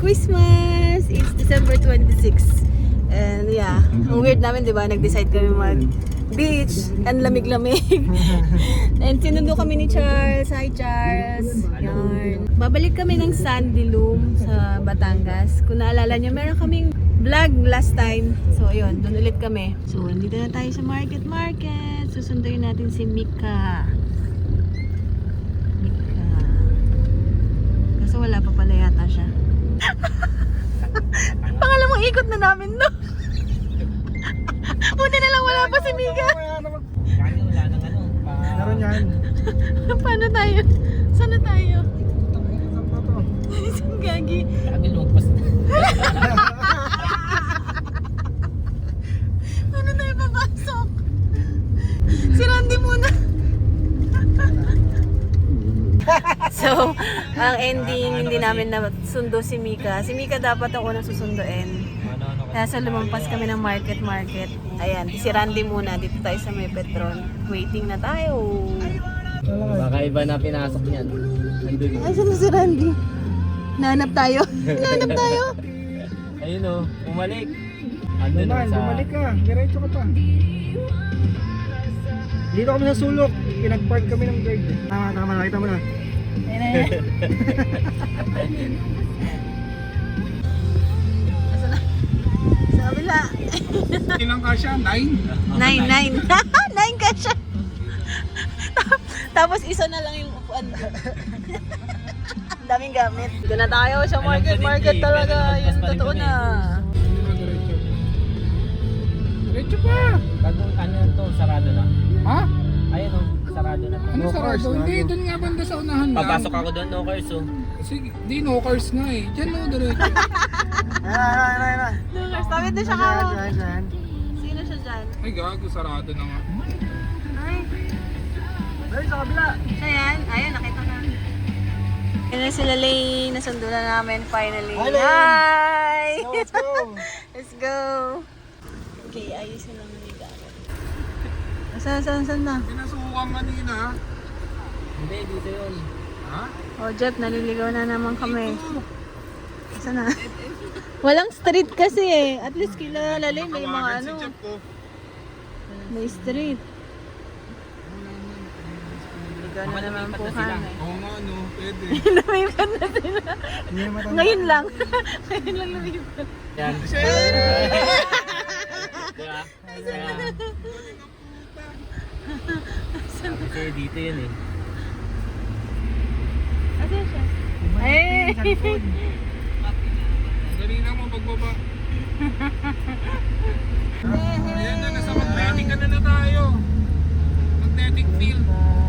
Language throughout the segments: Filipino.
Christmas! It's December 26. And yeah, ang weird namin, di ba? Nag-decide kami mag-beach and lamig-lamig. And sinundo kami ni Charles. Hi, Charles! Yan. Babalik kami ng Sandy Loom sa Batangas. Kung naalala nyo, meron kaming vlog last time. So, ayun, doon ulit kami. So, nandito na tayo sa market. Susunduin natin si Mika. Kaso wala pa pala yata siya. Pangalawang ikot na namin, no? Una na lang wala pa si Mika. Wala nang ano. Meron yan. Paano tayo? Saan na tayo? Isang gagi. Lagi lumagpas na. Ano tayo papasok? Si Randy muna. So, ang ending, hindi namin nasundo si Mika. Si Mika dapat ako nang susunduin. Kaya sa lumampas kami ng market. Ayan, si Randy muna. Dito tayo sa may Petron. Waiting na tayo. Baka iba na pinasok niyan. Nandun. Ay, saan na si Randy? Nahanap tayo. Ayun o, umalik. Andun Naman, sa... bumalik ka. Diretso ka pa. Dito kami sa sulok. Pinag-park kami ng guard. Tama, nakita mo na. Ayan. Asa na? Sa kabila. Ilang ka siya? 9? 9 ka siya. Tapos isa na lang yung upuan. Ang daming gamit. Doon na tayo sa market talaga. Yun totoo na. Diretso pa! Bagong ano to, sarado na. Ha? Ayun o, sarado na. Ano sarado? Hindi, doon nga banda sa unahan lang. Papasok ako doon, no cars o. Sige, di no cars nga eh. Diyan no, diretso. Ay. Dollars. Tawid na siya ka. Sino siya dyan? Ay gago, sarado na nga. Ay, sa kabila. siya yan. Ayun, nakita na. Yan na sila Lane. Nasundo na namin finally. Hi, Lane. Hi! Let's go! Let's go! Okay, ayos na lang yung gamit. Saan na? Pinasukan kanina. Hindi, dito yun. Ha? Oh, Jeff, naliligaw na naman kami. Saan na? Walang street kasi eh. At least kilala Lane, may mga Tawagan ano. si Jeff ko. May street. Naligaw na naman po kami. Oo nga no, pwede. Lumipat na sila. Ngayon lang. Ngayon lang lumipat. Yan. Shit! Diba? Sabi sa'yo dito yun eh. Asan siya? Ay! Dali na mo pagbaba. Ayan na, nasa magnetic ka na tayo. Magnetic field.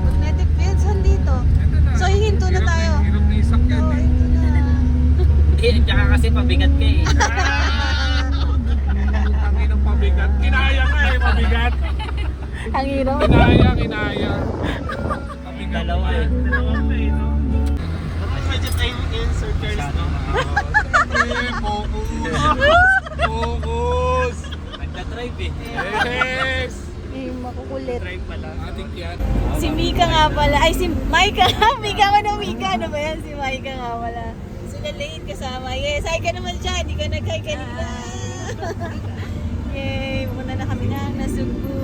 Magnetic field, saan dito? Ito na. So, hihinto na tayo. Hirap na isakyan eh. Ito na. Eh, tsaka kasi pabigat ka eh. Tangin ng pabigat. Kinaya ka eh, pabigat. Ang hirap. Kinaya. Pabigat. Dalawa eh. Medyo tayo insert Focus! Nagda-drive eh. Yes! Eh, makukulit. Drive pala. Ating yan. Si Mika nga pala. Ay, si Mika. Mika ka na Mika. Ano ba yan? Si Mika nga pala. Sila Lane kasama. Yes, hi ka naman siya. Hindi ka nag-hi kanina. Yay! Pumunta na kami ng Nasugu.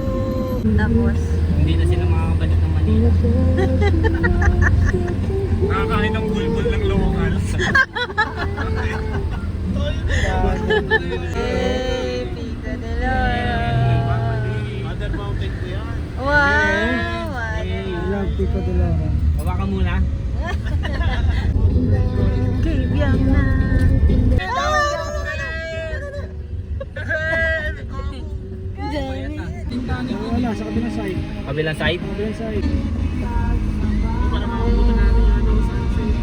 Tapos, Hindi na sila makakabalik ng Manila. Nakakain ng bulbul ng local. yay! Pika de Loro. Mother Mountain ko yan. Wow! Pico de Loro. Baba ka muna. Kibiyang na. Wala, sa kabilang side. Kabilang side. Kabilang side. Para makabutan natin yung ano, sunset.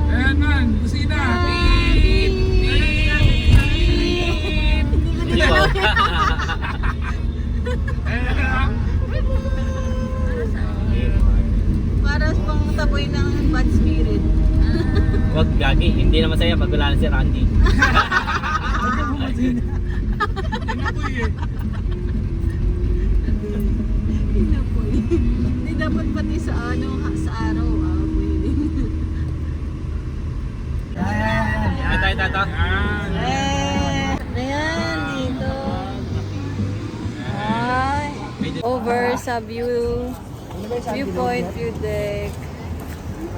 Ayan man, kusina. Beep! Beep! Hindi ko. Para pang taboy ng bad spirit. Wag gagi, hindi na masaya pag wala na si Randy. Inapoy eh. Inapoy. Hindi dapat pati sa ano, sa araw, apoy din. tayo, Tato. Ayan, dito. Ay, over sa viewpoint, view deck.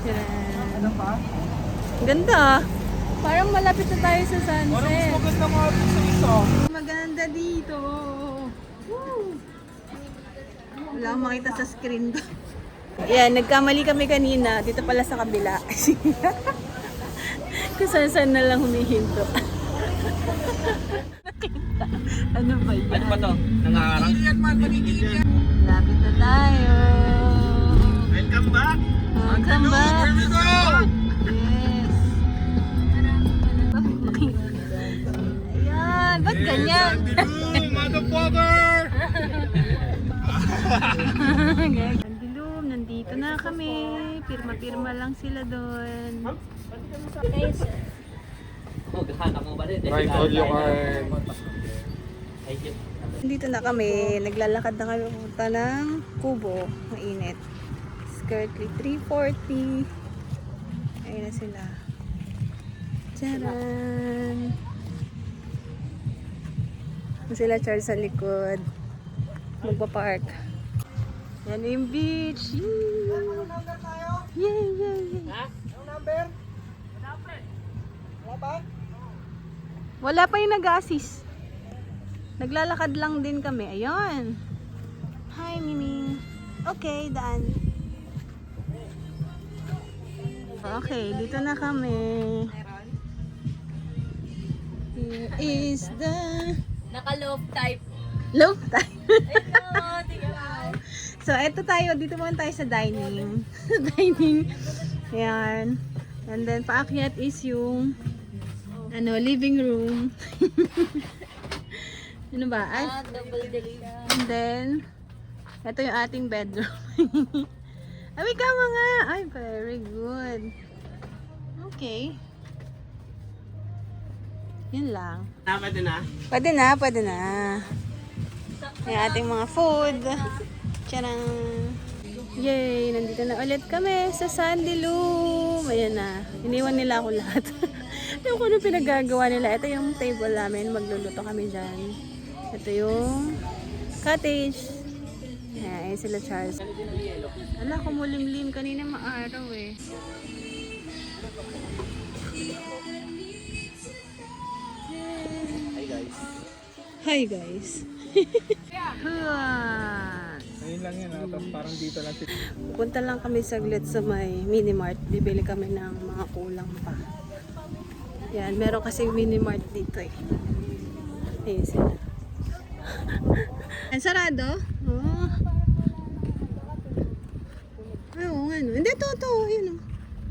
Yan. Ganda. Parang malapit na tayo sa sunset. Maganda mga sa isa. Maganda dito. Woo! Wala akong makita sa screen ko. Yan, nagkamali kami kanina. Dito pala sa kabila. Kung saan na lang humihinto. Ano ba yan? Ano ba to? Nangaharang? Yan man, magiging yan. Lapit na tayo. Welcome back! Welcome back. Here we go! Yes. Ayan, ba't ganyan? Sandy motherfucker! Andilum, nandito na kami. Pirma-pirma lang sila doon. Oh, gahanap mo ba rin? Right, all your card. Thank you. Nandito na kami. Naglalakad na kami pupunta ng Kubo. Mainit. It's currently 3:40. Ayun na sila. Tcharan! Sila Charles sa likod. Magpa-park. Yan yung beach. Yay! Yay! Yay! Wala pa yung nag-assist. Naglalakad lang din kami. Ayun. Hi, Mimi. Okay, daan. Okay, dito na kami. Here is the Naka-love type. loaf time. Hello, tingnan. So, eto tayo. Dito muna tayo sa dining. Dining. Ayan. And then, paakyat is yung living room. Ano ba? Ay, Double deck ka. and then, ito yung ating bedroom. Ay, kama nga. Ay, very good. Okay. Yun lang. Pwede na? Pwede na, pwede na. Yung ating mga food. Tiyarang. Yay! Nandito na ulit kami sa Sandy Loom. Ayan na. Iniwan nila ako lahat. Yung kung ano pinagagawa nila. Ito yung table namin. Magluluto kami dyan. Ito yung cottage. Ayan sila Charles. Ala, kumulimlim. Kanina maaraw eh. Hi guys. Hi guys. Huwan. Ayun lang yan, tapos parang dito lang si... Punta lang kami saglit sa may mini-mart. Bibili kami ng mga kulang pa. Yan, meron kasi mini-mart dito eh. Ayun sila. Ang sarado? Oh. Ay, oo nga no. Hindi, ito. Ayun o.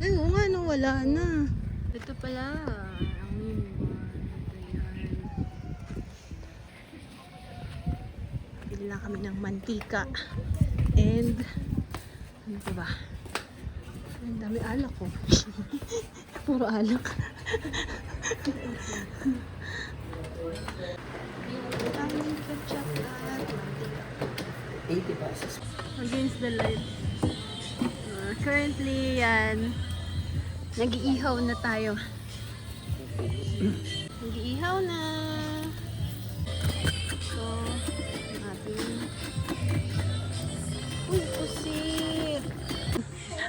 Ay, oo nga no. Wala na. Ito pala. Ang mini-mart. Ayan. Bili lang kami ng mantika. And, ano pa ba? Ang dami alak ko. Puro alak. Daming ketchup at mantika. 80 pesos. Against the light. Currently, yan. Nag-iihaw na tayo. Nag-iihaw na. So, ating... Uy, pusit!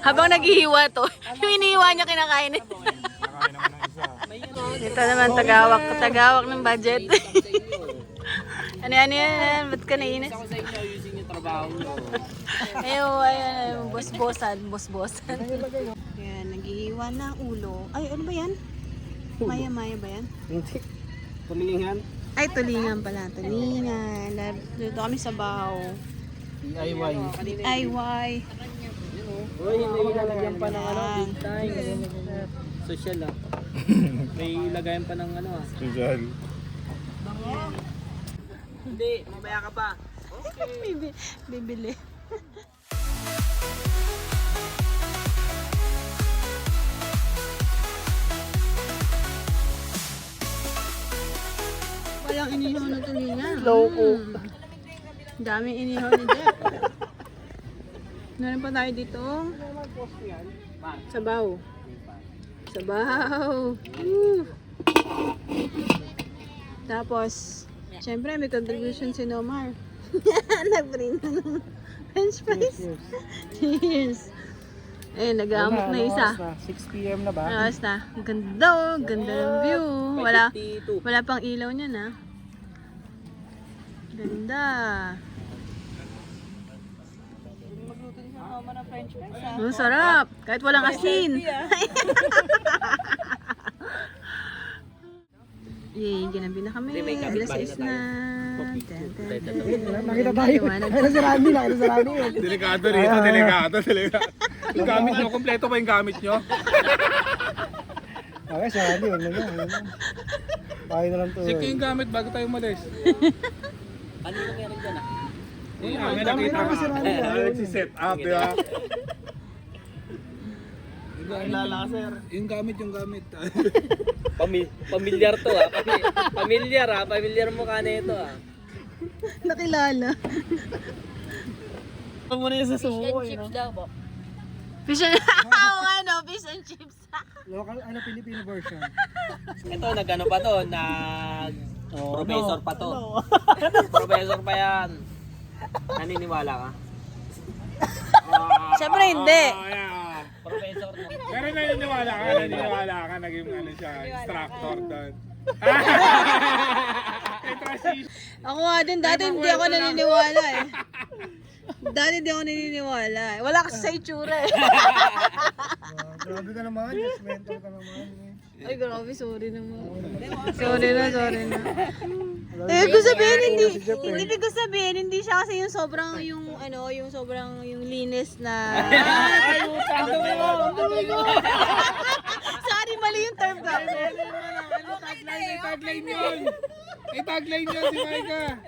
Habang nag-ihiwa to, yung inihiwa niya kinakain. Nakain naman ng isa. Ito naman, tagawak ng budget. Ano yan? Ba't ka nainis? Ako sa inyo using yung trabaho nyo. Ayun, boss-bossan. Ayan, nag-iiwa na ulo. Ay, ano ba yan? Maya-maya ba yan? Hindi. Tulingan. Ay, tulingan pala. Tulingan. Dito kami sa bahaw. DIY. DIY. Uy, hindi ilalagyan pa ng ano, big time. Social ah. May ilagayan pa ng ano ah. Social. Hindi, mamaya ka pa. Bibili. Walang inihaw na tulingan. Loko. Daming inihaw ni Jeff. Meron pa tayo dito. Sabaw. Sabaw. Tapos, syempre may contribution si Nomar. Nag-print na ng French fries. Cheers. Eh, nag-aamok na isa. 6 p.m. na ba? Ayos na. Ang ganda oh. Ang ganda ng view. Wala pang ilaw niya na. Ganda. Magluto ni Mama ng French fries ah. Ang sarap. Kahit walang asin. Yay, ginabi na kami. Alas 6 na. Nakita tayo. Nakita si Randy. Delikado rito, delikado. Yung gamit nyo, kompleto pa yung gamit nyo. Okay, si Randy. Huwag na niya. Tayo na lang to. Check yung gamit bago tayo umalis. Ano yung meron dyan ah? May nakita ka. Nagsiset up, di ba? Yung gamit. Pamilyar to ah. Pamilyar mo ka na ito ah. Nakilala. Huwag mo na yung Fish sasubo and chips daw po. Fish and... Oo nga no, fish and chips. Local, Filipino version. Ito, nag-ano pa to, professor pa to. Professor pa yan. Naniniwala ka? Siyempre hindi. Professor na. Pero naniniwala ka, naging ano siya, instructor doon. Ako nga din, dati hindi ako naniniwala eh. Wala kasi sa itsura eh. Grabe ka naman. Judgmental ka naman. Ay grabe, sorry naman. Sorry na. Ibig ko sabihin, hindi siya kasi yung sobrang, yung linis na... Sorry, mali yung term ko. Tagline yun si Maika.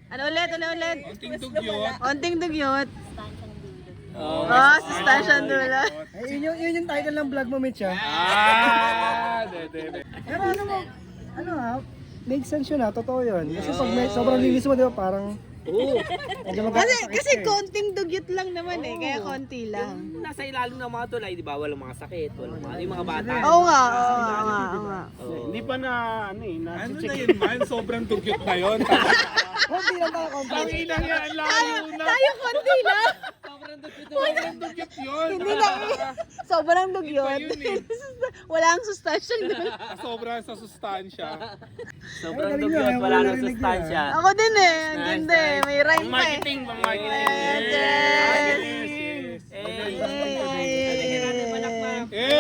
Ano ulit? Konting dugyot. Onting dugyot. Oh, Sustansya dula. Ay, yun yung title ng vlog mo, Mitch ah. De. Pero make sense yun ah, totoo yun. Kasi pag may sobrang linis mo, di ba, parang... Oo. Kasi konting dugyot lang naman eh, kaya konti lang. Nasa ilalim ng mga tulay, di ba? Walang mga sakit, yung mga bata. Oo nga. Hindi pa na, ano na yun man, sobrang dugyot na yun. Hindi lang tayo Ang inang yan, layo na. Tayo konti lang. Sobrang dugyot yun. Hindi na sobrang dugyot. Iba yun Wala ang sustansya doon. Sobrang sa sustansya. Sobrang dugyot, wala nang sustansya. Ako din eh, ang ganda eh. May rhyme pa eh. Marketing. Yes.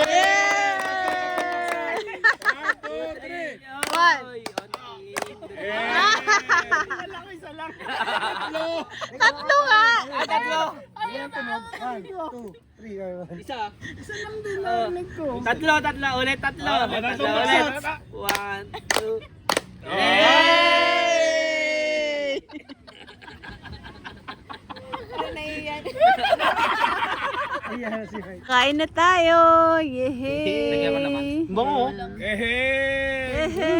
One. Tatlo nga. Tatlo! Ayan, tunog. 1, 2, 3, Isa. Tatlo. Tatlo ulit. Tatlo ulit. 1, 2. Yay! Ayan, si Mike. Kain na tayo. Yehey. Lagyan mo naman. Bango.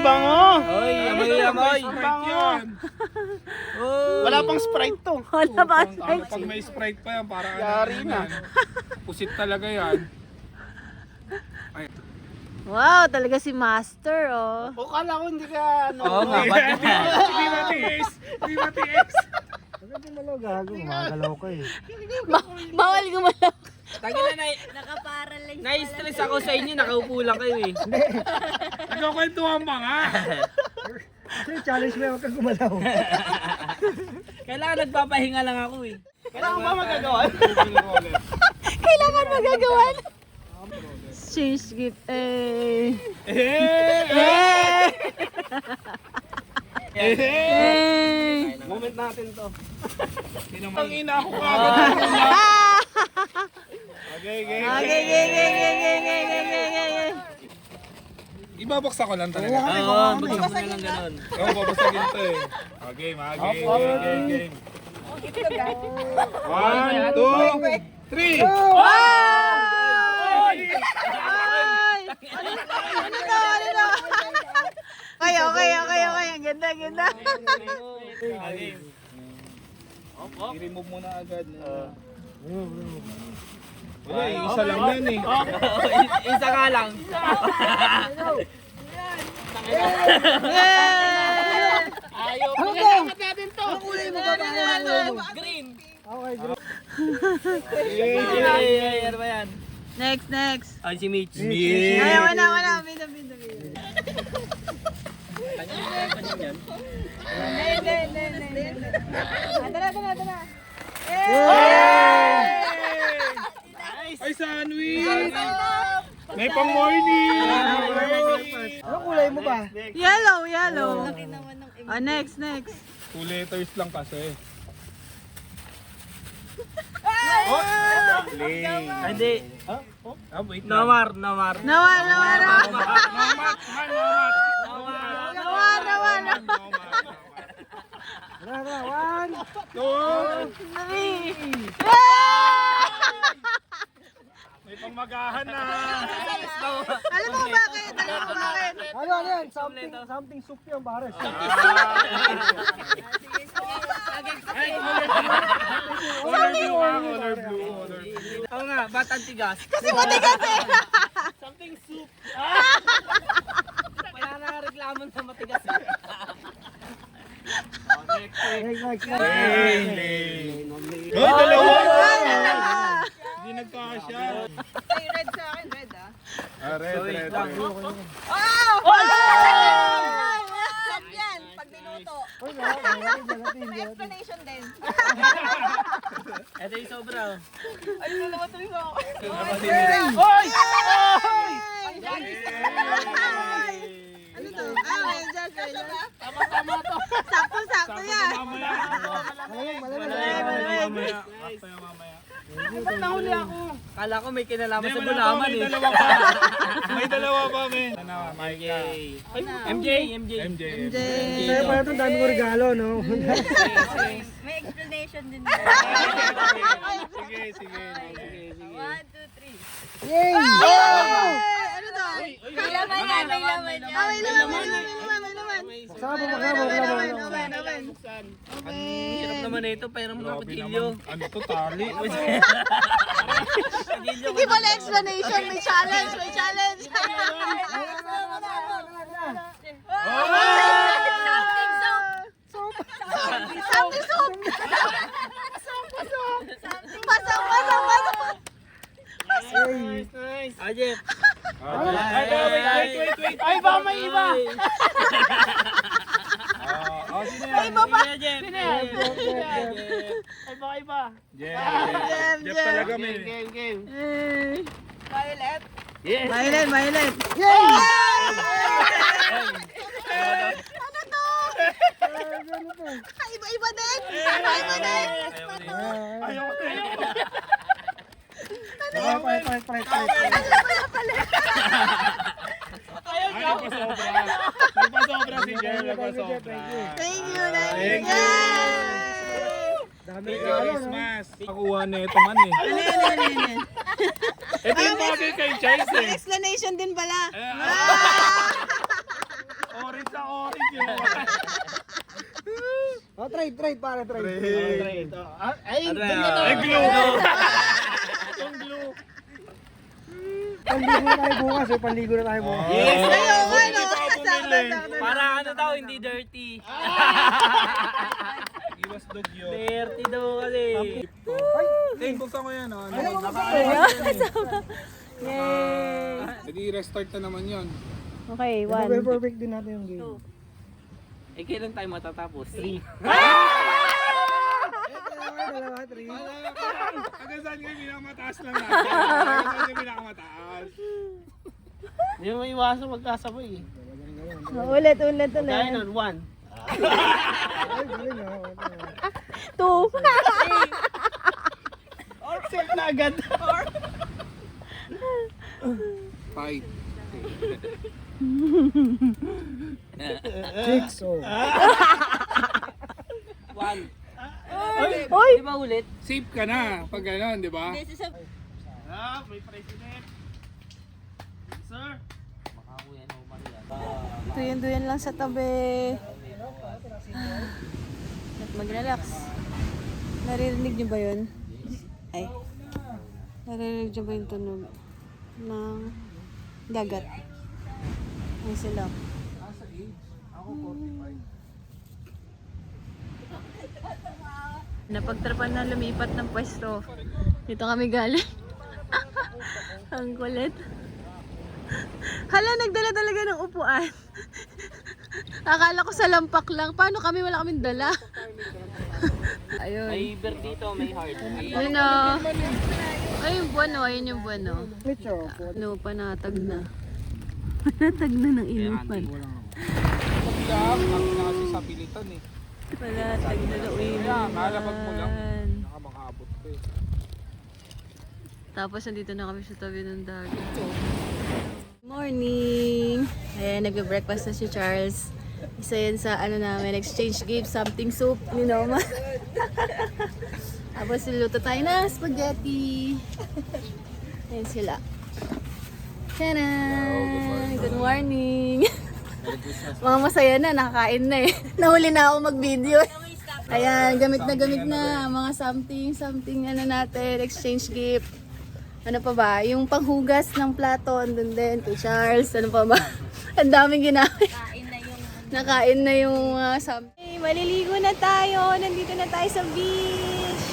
Bango. Oy, amoy. Wala pang Sprite to. Wala ba? Pag may Sprite pa yan, parang yari na. Pusit talaga yan. Wow, talaga si Master oh. O, kala ko hindi ka, Oo nga, ba't Hindi matiis. Bakit yung malaw gago? Makagalaw ka eh. Bawal gumalaw. Tangina na, Naka-paralyze. na-stress ako sa inyo, nakaupo lang kayo eh. Nagkakwentuhan pa nga. Kasi challenge mo, huwag kang gumalaw. Kailangan nagpapahinga lang ako eh. Kailangan ba magagawa? Kailangan magagawan. Change gift. Eh. Moment natin to. Ang ina ako ka. Okay. Ibabaksa ko lang talaga. Oo, bagsak mo na lang ganun. Oo, babasagin to eh. Okay, game. 1, 2, 3. Okay. Ang ganda. I-remove mo na agad. Wala, isa lang yan eh. Isa nga lang. Ayaw. Pinalamat natin to. Green. Okay, Ano ba yan? Next. Ay, si Mitch. Ay, wala. Bida. Tara. Ay, sandwich! May pang morning! Anong kulay mo ba? Yellow. Next. 2 letters lang kasi. Hindi. Wait lang. Nawar. Nawar. Tara, one. May pangmagahan na! Alam mo bakit? Ano yan? Something soup yan, pares. Color blue ha, color blue. Oo nga, batang tigas. Kasi matigas eh. Something soup. Wala na reklamo sa matigas. Next. Hey, dalawa! Hindi nagkasya. Ay, red sa akin, red ah. Red. Sarap yan, pag niluto. May explanation din. Ito yung sobra. Ay, dalawa tuloy ako. Hoy! Ano to? May judge. Tama to. Sakto yan. Mamaya. Nahuli ako. Kala ko may kinalaman sa gulaman eh. May dalawa pa, men. MJ. Sa'yo pa ito, dami ko regalo, no? May explanation din. Sige. 1, 2, 3. Yay! Ano to? May laman yan, may laman yan. May laman. Saka mo, Open. Hirap naman ito, pero mga kutsilyo. Ano to, tali? Hindi pala explanation, may challenge. Something soup. Pasok. Ajep. Wait. Ay, ba may iba? Sino yan? Iba pa. Ajep. Jeff talaga, men. Game. Violet. Yes. Violet. Yay! Ano to? Iba din. Ayaw ko na. Palit. Ay, nagpasobra si Jeff. Thank you. Dami Merry regalo, no? Christmas. Nakuha na ito man eh. Ano? Ito yung bagay kay Chase May eh. explanation din pala. Orange na orange yun. Oh, trade, pare. Ay, Ay, glue. Itong glue. Panligo na tayo bukas. Yes. Ayoko, Hindi ano? pa ako bumili. para ano daw, hindi dirty. Iwas dog yun. Dirty daw kasi. Eh, buksan ko yan. Yay! Hindi restart na naman yun. Okay, Perfect din natin yung game. Eh, kailan tayo matatapos? 3. Dalawa, three. Hanggang saan kayo pinakamataas lang natin? Hanggang saan kayo pinakamataas? Hindi mo iwasan magkasabay eh. Ulit. Dahil nun, 1. Ay, galing, ah. 2. Set na agad. 5. 6, oh. 1. Oy! Di ba ulit? Safe ka na pag gano'n, di ba? May president. Sir. Makakuya na Maria. Duyan lang sa tabi. At mag-relax. Naririnig niyo ba yun? Ay. Naririnig niyo ba yung tunog ng dagat? Ang silap. Napagtrapan na lumipat ng pwesto. Dito kami galing. Ang kulit. Hala, nagdala talaga ng upuan. Akala ko sa lampak lang. Paano kami? Wala kaming dala. Ayun. May beer dito, may hard. Ayun o. Ay, yung buwan o. Ayun yung buwan o. Picture. Ano, panatag na. Panatag na ng inuman. Pagdaan, kami na kasi sa pilitan eh. Panatag na ng inuman. Nalabag mo lang. Naka makaabot ko eh. Tapos nandito na kami sa tabi ng dagat. Morning! Ayan, nagbe-breakfast na si Charles. Isa yan sa ano namin, exchange gift, something soup, you know. Tapos niluto tayo na spaghetti. Ayan sila. Taran! Good morning! Mga masaya na, nakakain na eh. Nahuli na ako mag-video eh. Ayan, gamit na mga something ano natin, exchange gift. Ano pa ba? Yung panghugas ng plato, andun din kay Charles. Ano pa ba? Ang daming ginamit. Nakain na yung something. Maliligo na tayo. Nandito na tayo sa beach.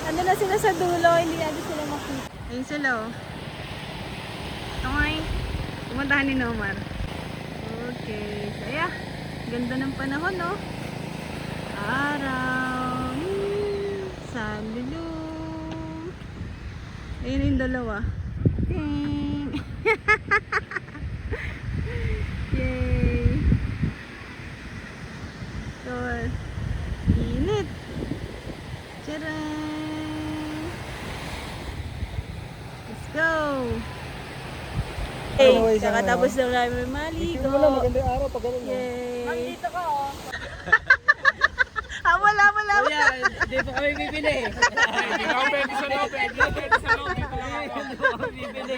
Ando na sila sa dulo. Hindi natin sila makita. Ayun sila oh. Okay. Pumuntahan ni Nomar. Okay. So yeah. Ganda ng panahon no. Araw. Sandilu. Ayun yung dalawa. Ting! Yay! So, init! Tcharan! Let's go! Hey, kakatapos lang namin maligo. Wala, maganda yung araw pag ganun. Yay! Dito ka oh. Wala. Kuya, hindi po kami bibili. Hindi na ako pwede sa loob eh. Hindi na pwede sa loob. Dito lang ako. Hindi po kami bibili.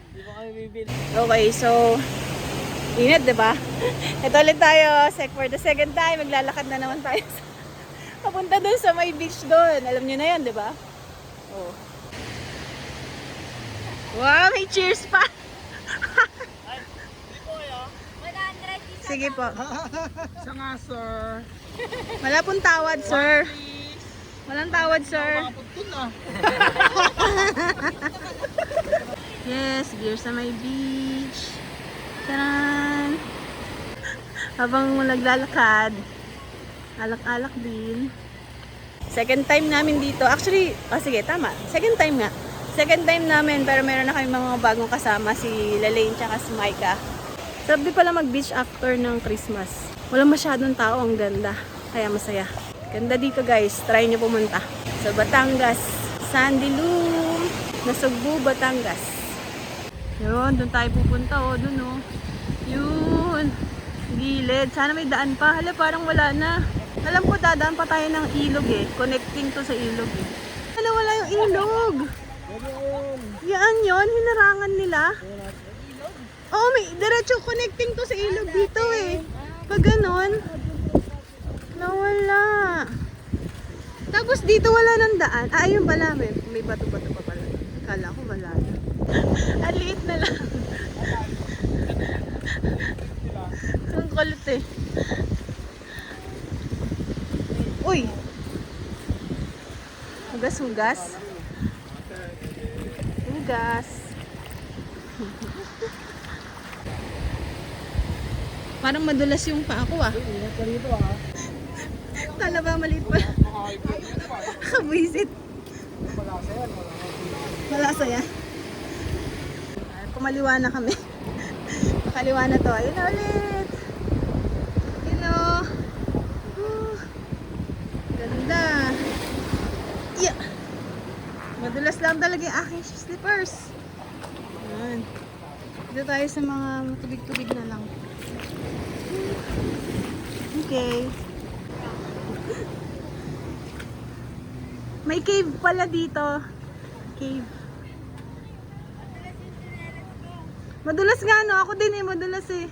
Hindi po kami bibili. Okay, so init, 'di ba? Ito ulit tayo, for the second time, maglalakad na naman tayo. Papunta doon sa may beach doon. Alam niyo na 'yan, 'di ba? Oh. Wow, may cheers pa. 100 Sige po. Siya nga, sir. Wala pong tawad, sir. Walang tawad, sir. Makapuntun ah. Yes, beer sa may beach. Taran! Habang naglalakad, alak-alak din. Second time namin dito. Actually, sige, tama. Second time nga. Second time namin, pero meron na kami mga bagong kasama. Si Lalaine tsaka si Micah. Sabi pala mag-beach after ng Christmas. Walang masyadong tao, ang ganda. Kaya masaya. Ganda dito guys, try nyo pumunta. Sa Batangas, Sandilum, Nasugbu, Batangas. Yun, doon tayo pupunta oh, doon oh. Yun, gilid. Sana may daan pa. Hala, parang wala na. Alam ko dadaan pa tayo ng ilog eh. Connecting to sa ilog eh. Hala, wala yung ilog. Yan yun, hinarangan nila. Oh, may diretso connecting to sa ilog dito eh. Pag ganon, nawala. Tapos dito wala ng daan. Ah, ayun pala, may bato-bato pa pala. Kala ko wala na. Ang liit na lang. Ang kulit eh. Uy! Hugas-hugas. Hugas. Parang madulas yung paa ko ah. Kala ba maliit pa? Kabwisit. Malasa yan. Pumaliwa na kami. Pakaliwa na to. Ayun na ulit. Hello. Ganda. Yeah. Madulas lang talaga yung aking slippers. Ayan. Dito tayo sa mga tubig-tubig na lang. Okay. May cave pala dito. Cave. Madulas nga no, ako din eh, madulas eh.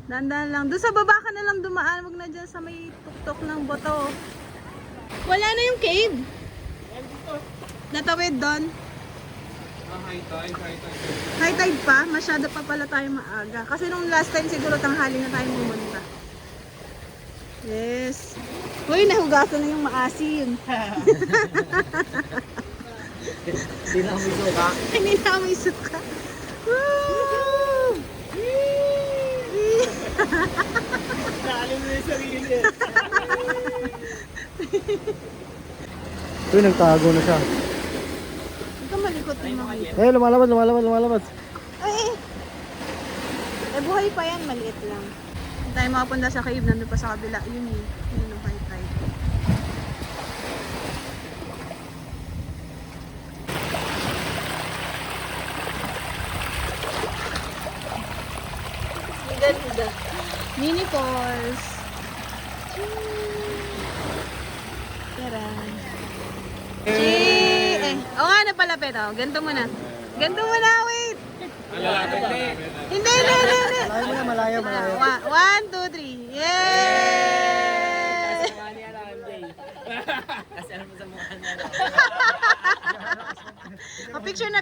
Dandan lang. Doon sa baba ka na lang dumaan, wag na dyan sa may tuktok ng boto. Wala na yung cave. Natawid doon. High tide, high tide. High tide pa, masyado pa pala tayo maaga. Kasi nung last time siguro tanghali na tayo pumunta. Yes. Uy, nahugasan na yung maasim. Hindi na kami suka. Hindi na may suka. Woo! Naalim na yung sarili. Uy, nagtago na siya. Huwag ka malikot yung makita. Eh, lumalabas. Ay! Buhay pa yan, maliit lang. Hindi tayo makapunta sa cave, nandun pa sa kabila. Yun eh. Yun yung high tide. Ganda. Mini falls. Tara. Eh, oo nga na pala, Peto. Ganto mo na. Ganto mo na, wait. Hindi. Malayo mo na, malayo. 1, 2, 3. Yay! Kasi alam mo sa mukha niya.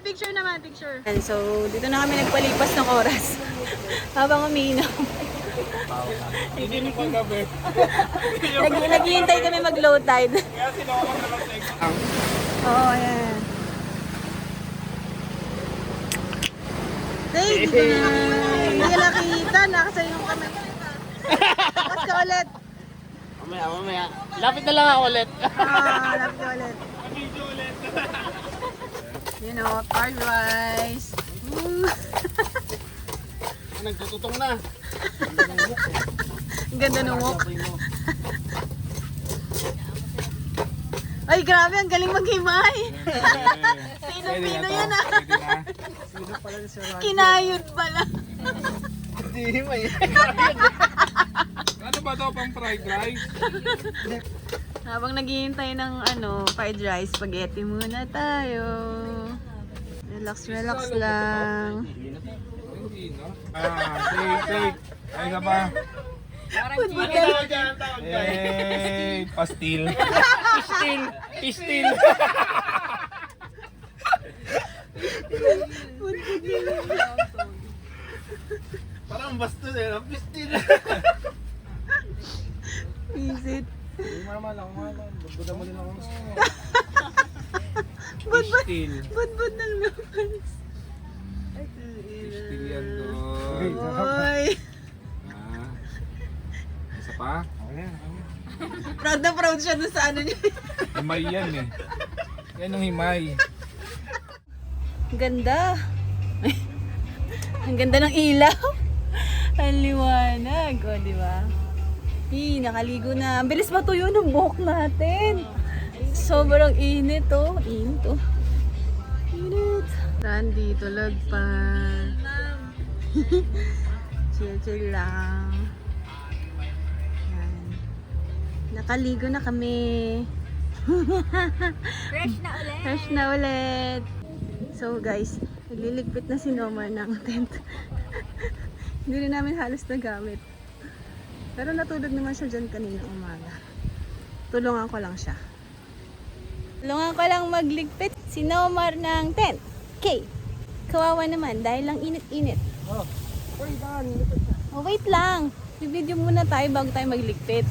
Picture naman. And so, dito na kami nagpalipas ng oras. Habang umiinom. Naghihintay kami mag-low tide. Oo, ayan. Tay, dito na. Hindi ka nakikita. Nakasayo kami. Tapos ka ulit. Mamaya. Lapit na lang ako ulit. Lapit ka ulit. You know, card rice. Nagtututong na. Ang ganda ng walk. Ay, grabe, ang galing maghimay. Pino yan ah. Kinayod pala. Hindi may. Ano ba daw pang fried rice? Habang naghihintay ng fried rice, spaghetti muna tayo. Relax lang. Hindi, no? Take. Ay ka ba? Eh, pastil. Pistil. Parang bastos eh. Pistil. Visit. Ako. Buda mo din ako. Budbud ng lupas. Pastil yan doon. Oy. Isa pa? Proud na proud siya dun sa niya. Himay yan eh. Yan ang himay. Ganda. Ang ganda ng ilaw. Ang liwanag. O, di ba? Nakaligo na. Ang bilis matuyo ng buhok natin. Sobrang init, oh. Init. Randy, tulog pa. Chill lang. Yan. Nakaligo na kami. Fresh na ulit. So guys, nagliligpit na si Nomar ng tent. Hindi rin namin halos nagamit. Pero natulog naman siya dyan kanina umaga. Tulungan ko lang siya. Tulungan ko lang magligpit si Nomar ng tent. Okay. Kawawa naman dahil lang init-init. Oh, wait lang. I-video muna tayo bago tayo magligpit.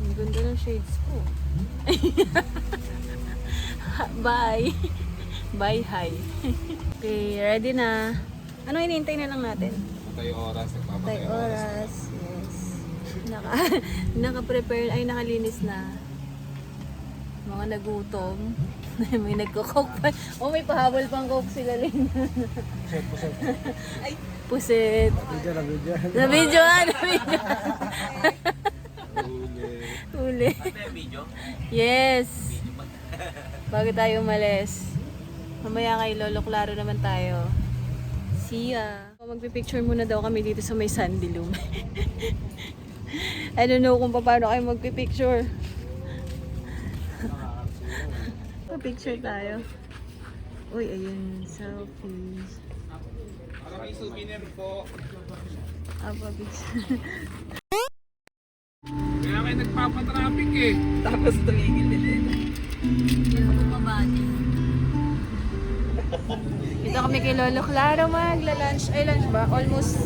Ang ganda ng shades ko. Bye. Bye, hi. Okay, ready na. Ano hinihintay na lang natin? Patay oras. Patay oras. Yes. Naka-prepare, ay nakalinis na. Mga nagutom. May nagko-coke pa. Oh, may pahabol pang coke sila rin. Puset. Ay, puset. Na video. Na video. Uli. Yes. Bago tayo umalis. Mamaya kay Lolo Claro naman tayo. See ya. Magpipicture muna daw kami dito sa may Sandy Loom. I don't know kung paano kayo magpipicture. Picture tayo. Uy, ayun. Selfie. Para may souvenir po. Apa, picture. Kaya kayo nagpapatraffic eh. Tapos tumigil din. kami kay Lolo Claro magla-lunch. Ay, lunch ba? Almost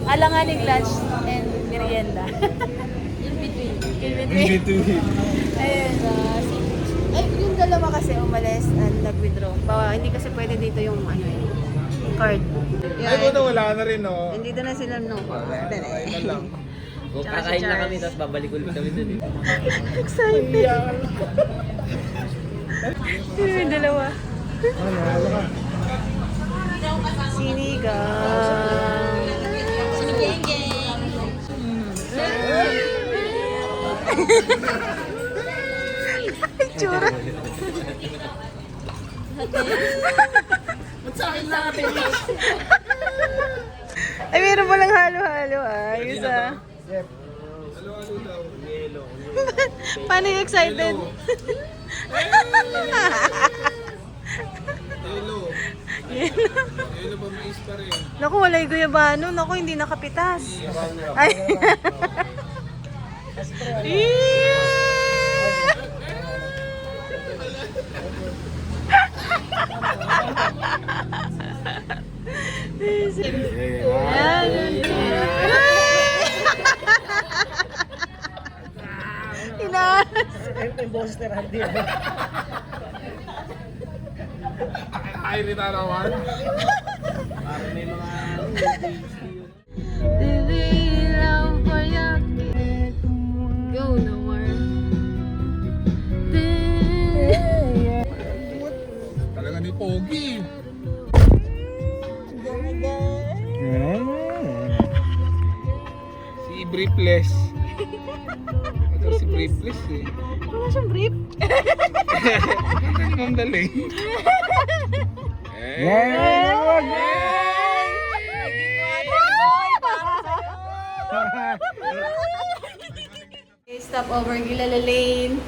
alanganing lunch and merienda. In between. Ayun, yung dalawa kasi umalis and nag-withdraw. Hindi kasi pwede dito yung card. Ay, buto wala na rin, no? Nandito na sila no. Ay na lang. Kung kakain na kami, tapos babalik ulit kami dun. Excited. Yung dalawa. Sinigang. Geng-geng. Tsura. Ay, meron mo lang halo-halo. Ayos ah. Paano yung excited? Yelo pa may pa rin. Naku, wala yung guyabano. Naku, hindi nakapitas. Ay. Inaas. Yung boses ni Randy. Ay, rin arawan. Parang may mga Go no more. Talaga ni Pogi. Si Briefless. Ito si Briefless eh. Wala siyang brief. Ganda ni Ma'am Daling. Stop over Gilala Lane.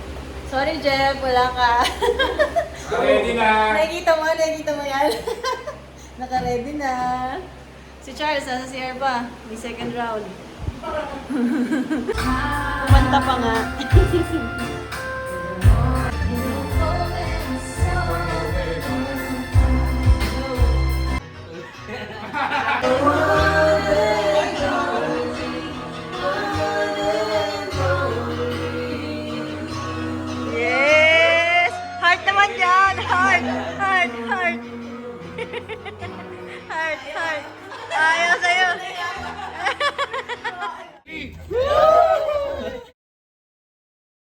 Sorry Jeff, wala ka. Ready na. Nakikita mo yan. Naka-ready na. Si Charles, nasa CR pa. May second round. Kumanta pa nga.